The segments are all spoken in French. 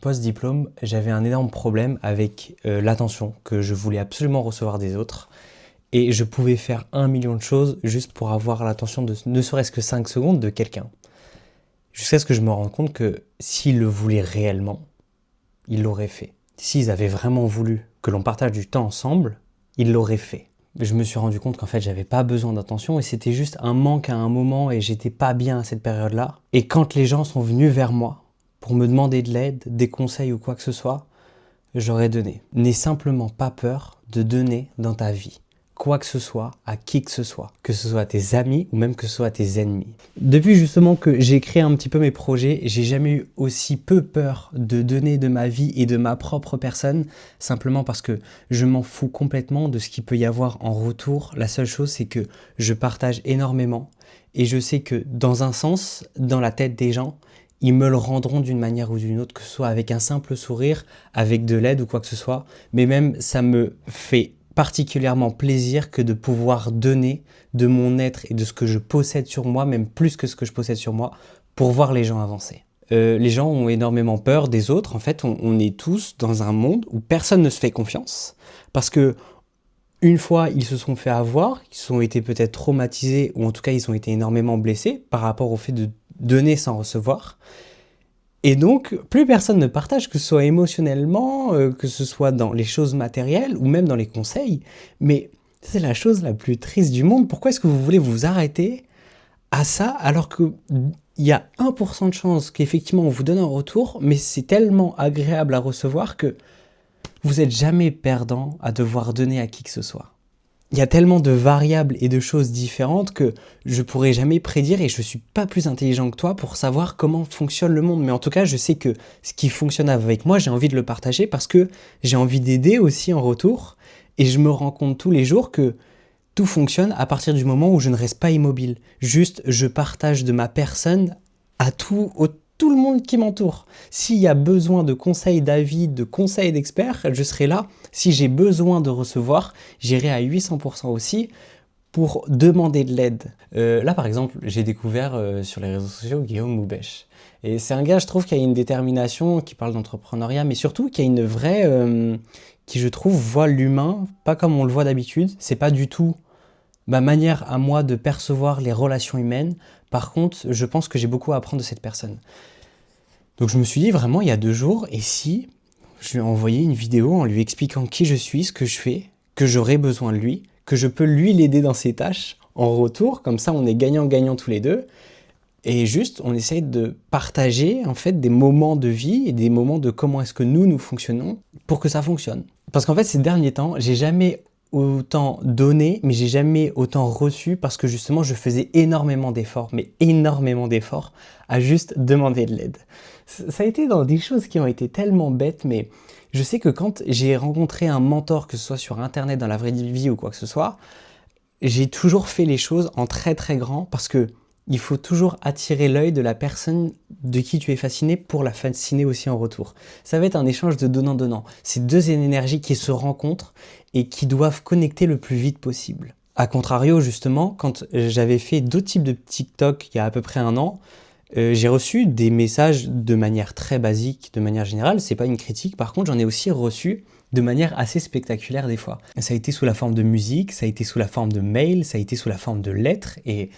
Post-diplôme, j'avais un énorme problème avec l'attention que je voulais absolument recevoir des autres. Et je pouvais faire 1 million de choses juste pour avoir l'attention de ne serait-ce que 5 secondes de quelqu'un. Jusqu'à ce que je me rende compte que s'ils le voulaient réellement, ils l'auraient fait. S'ils avaient vraiment voulu que l'on partage du temps ensemble, ils l'auraient fait. Je me suis rendu compte qu'en fait j'avais pas besoin d'attention et c'était juste un manque à un moment et j'étais pas bien à cette période-là. Et quand les gens sont venus vers moi pour me demander de l'aide, des conseils ou quoi que ce soit, j'aurais donné. N'aie simplement pas peur de donner dans ta vie quoi que ce soit, à qui que ce soit à tes amis ou même que ce soit à tes ennemis. Depuis justement que j'ai créé un petit peu mes projets, j'ai jamais eu aussi peu peur de donner de ma vie et de ma propre personne, simplement parce que je m'en fous complètement de ce qu'il peut y avoir en retour. La seule chose, c'est que je partage énormément et je sais que dans un sens, dans la tête des gens, ils me le rendront d'une manière ou d'une autre, que ce soit avec un simple sourire, avec de l'aide ou quoi que ce soit, mais même ça me fait particulièrement plaisir que de pouvoir donner de mon être et de ce que je possède sur moi, même plus que ce que je possède sur moi, pour voir les gens avancer. Les gens ont énormément peur des autres. En fait, on est tous dans un monde où personne ne se fait confiance, parce que une fois ils se sont fait avoir, ils ont été peut-être traumatisés, ou en tout cas ils ont été énormément blessés par rapport au fait de donner sans recevoir. Et donc, plus personne ne partage, que ce soit émotionnellement, que ce soit dans les choses matérielles ou même dans les conseils. Mais c'est la chose la plus triste du monde. Pourquoi est-ce que vous voulez vous arrêter à ça alors qu'il y a 1% de chance qu'effectivement on vous donne un retour, mais c'est tellement agréable à recevoir que vous n'êtes jamais perdant à devoir donner à qui que ce soit. Il y a tellement de variables et de choses différentes que je pourrais jamais prédire et je suis pas plus intelligent que toi pour savoir comment fonctionne le monde. Mais en tout cas, je sais que ce qui fonctionne avec moi, j'ai envie de le partager parce que j'ai envie d'aider aussi en retour. Et je me rends compte tous les jours que tout fonctionne à partir du moment où je ne reste pas immobile. Juste, je partage de ma personne à tout le monde qui m'entoure. S'il y a besoin de conseils d'avis, de conseils d'experts, je serai là. Si j'ai besoin de recevoir, j'irai à 800% aussi pour demander de l'aide. Là, par exemple, j'ai découvert sur les réseaux sociaux Guillaume Moubèche. Et c'est un gars, je trouve, qui a une détermination, qui parle d'entrepreneuriat, mais surtout qui a une vraie... qui, je trouve, voit l'humain, pas comme on le voit d'habitude. C'est pas du tout ma manière à moi de percevoir les relations humaines. Par contre, je pense que j'ai beaucoup à apprendre de cette personne. Donc je me suis dit vraiment il y a 2 jours, et si je lui ai envoyé une vidéo en lui expliquant qui je suis, ce que je fais, que j'aurais besoin de lui, que je peux lui l'aider dans ses tâches en retour, comme ça on est gagnant-gagnant tous les deux, et juste on essaye de partager en fait des moments de vie et des moments de comment est-ce que nous fonctionnons pour que ça fonctionne. Parce qu'en fait ces derniers temps, j'ai jamais autant donné, mais j'ai jamais autant reçu parce que justement je faisais énormément d'efforts, mais énormément d'efforts à juste demander de l'aide. Ça a été dans des choses qui ont été tellement bêtes, mais je sais que quand j'ai rencontré un mentor, que ce soit sur internet, dans la vraie vie ou quoi que ce soit, j'ai toujours fait les choses en très très grand parce que il faut toujours attirer l'œil de la personne de qui tu es fasciné pour la fasciner aussi en retour. Ça va être un échange de donnant-donnant. C'est 2 énergies qui se rencontrent et qui doivent connecter le plus vite possible. A contrario, justement, quand j'avais fait d'autres types de TikTok il y a à peu près 1 an, j'ai reçu des messages de manière très basique, de manière générale. C'est pas une critique. Par contre, j'en ai aussi reçu de manière assez spectaculaire des fois. Ça a été sous la forme de musique, ça a été sous la forme de mail, ça a été sous la forme de lettres et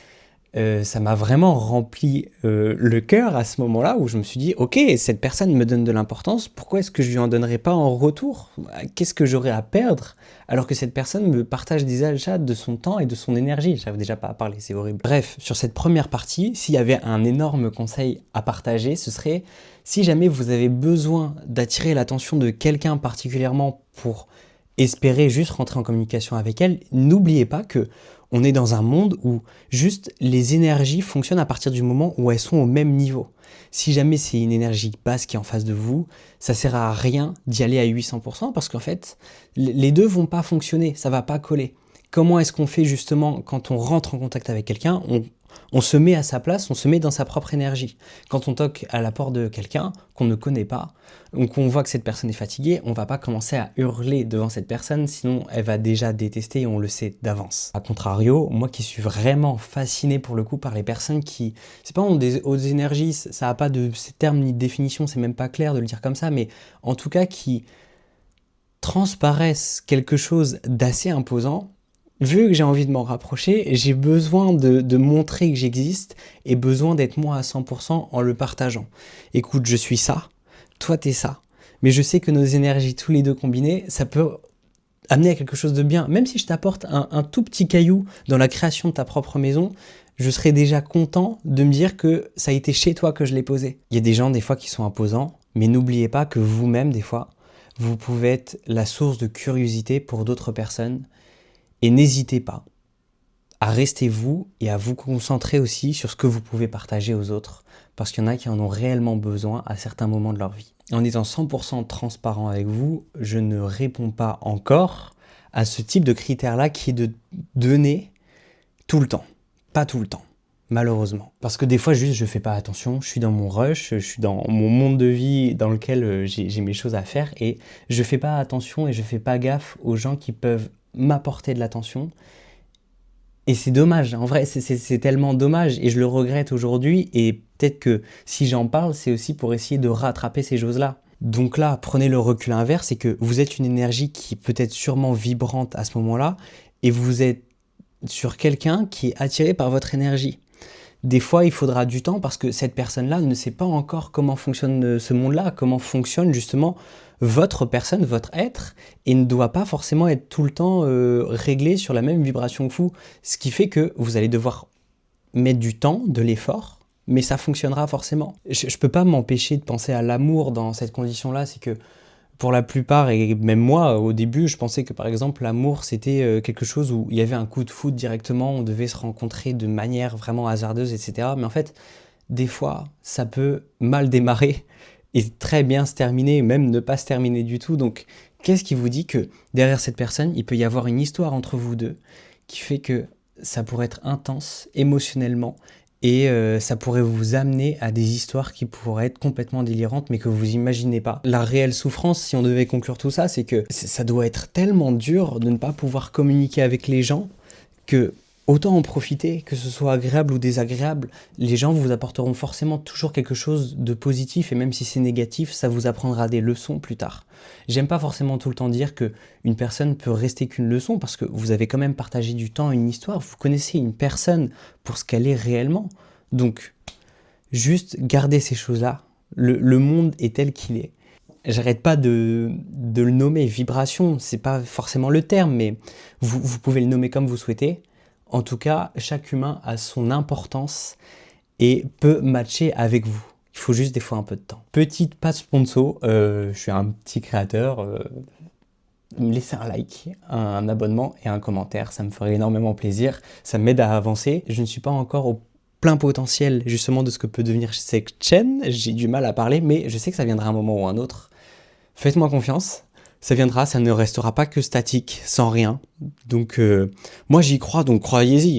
ça m'a vraiment rempli le cœur à ce moment-là où je me suis dit ok, cette personne me donne de l'importance, pourquoi est-ce que je lui en donnerais pas en retour? Qu'est-ce que j'aurais à perdre alors que cette personne me partage déjà de son temps et de son énergie? J'avais déjà pas à parler, c'est horrible. Bref, sur cette première partie, s'il y avait un énorme conseil à partager, ce serait si jamais vous avez besoin d'attirer l'attention de quelqu'un particulièrement pour espérer juste rentrer en communication avec elle, n'oubliez pas que on est dans un monde où juste les énergies fonctionnent à partir du moment où elles sont au même niveau. Si jamais c'est une énergie basse qui est en face de vous, ça sert à rien d'y aller à 800% parce qu'en fait, les deux vont pas fonctionner, ça va pas coller. Comment est-ce qu'on fait justement quand on rentre en contact avec quelqu'un? On se met à sa place, on se met dans sa propre énergie. Quand on toque à la porte de quelqu'un qu'on ne connaît pas, ou qu'on voit que cette personne est fatiguée, on va pas commencer à hurler devant cette personne, sinon elle va déjà détester et on le sait d'avance. A contrario, moi qui suis vraiment fasciné pour le coup par les personnes qui, c'est pas ont des hautes énergies, ça a pas de ces termes ni de définition, c'est même pas clair de le dire comme ça, mais en tout cas qui transparaissent quelque chose d'assez imposant. Vu que j'ai envie de m'en rapprocher, j'ai besoin de montrer que j'existe et besoin d'être moi à 100% en le partageant. Écoute, je suis ça, toi t'es ça. Mais je sais que nos énergies tous les deux combinées, ça peut amener à quelque chose de bien. Même si je t'apporte un tout petit caillou dans la création de ta propre maison, je serai déjà content de me dire que ça a été chez toi que je l'ai posé. Il y a des gens des fois qui sont imposants, mais n'oubliez pas que vous-même des fois, vous pouvez être la source de curiosité pour d'autres personnes. Et n'hésitez pas à rester vous et à vous concentrer aussi sur ce que vous pouvez partager aux autres, parce qu'il y en a qui en ont réellement besoin à certains moments de leur vie. En étant 100% transparent avec vous, je ne réponds pas encore à ce type de critère-là qui est de donner tout le temps. Pas tout le temps, malheureusement. Parce que des fois, juste, je fais pas attention, je suis dans mon rush, je suis dans mon monde de vie dans lequel j'ai mes choses à faire et je fais pas attention et je fais pas gaffe aux gens qui peuvent m'apporter de l'attention. Et c'est dommage, en vrai, c'est tellement dommage et je le regrette aujourd'hui et peut-être que si j'en parle, c'est aussi pour essayer de rattraper ces choses-là. Donc là, prenez le recul inverse, c'est que vous êtes une énergie qui peut être sûrement vibrante à ce moment-là et vous êtes sur quelqu'un qui est attiré par votre énergie. Des fois, il faudra du temps parce que cette personne-là ne sait pas encore comment fonctionne ce monde-là, comment fonctionne justement votre personne, votre être, et ne doit pas forcément être tout le temps réglé sur la même vibration que vous. Ce qui fait que vous allez devoir mettre du temps, de l'effort, mais ça fonctionnera forcément. Je ne peux pas m'empêcher de penser à l'amour dans cette condition-là, c'est que pour la plupart, et même moi, au début, je pensais que par exemple l'amour c'était quelque chose où il y avait un coup de foudre directement, on devait se rencontrer de manière vraiment hasardeuse, etc. Mais en fait, des fois, ça peut mal démarrer et très bien se terminer, même ne pas se terminer du tout. Donc, qu'est-ce qui vous dit que derrière cette personne, il peut y avoir une histoire entre vous deux qui fait que ça pourrait être intense émotionnellement et ça pourrait vous amener à des histoires qui pourraient être complètement délirantes mais que vous imaginez pas. La réelle souffrance, si on devait conclure tout ça, c'est que ça doit être tellement dur de ne pas pouvoir communiquer avec les gens que autant en profiter, que ce soit agréable ou désagréable, les gens vous apporteront forcément toujours quelque chose de positif et même si c'est négatif, ça vous apprendra des leçons plus tard. J'aime pas forcément tout le temps dire que une personne peut rester qu'une leçon parce que vous avez quand même partagé du temps, une histoire, vous connaissez une personne pour ce qu'elle est réellement. Donc, juste gardez ces choses-là. Le monde est tel qu'il est. J'arrête pas de le nommer vibration, c'est pas forcément le terme, mais vous pouvez le nommer comme vous souhaitez. En tout cas, chaque humain a son importance et peut matcher avec vous. Il faut juste des fois un peu de temps. Petite passe sponsor, je suis un petit créateur. Me laisser un like, un abonnement et un commentaire, ça me ferait énormément plaisir. Ça m'aide à avancer. Je ne suis pas encore au plein potentiel justement de ce que peut devenir cette chaîne. J'ai du mal à parler, mais je sais que ça viendra un moment ou un autre. Faites-moi confiance. Ça viendra, ça ne restera pas que statique, sans rien. Donc moi j'y crois, donc croyez-y.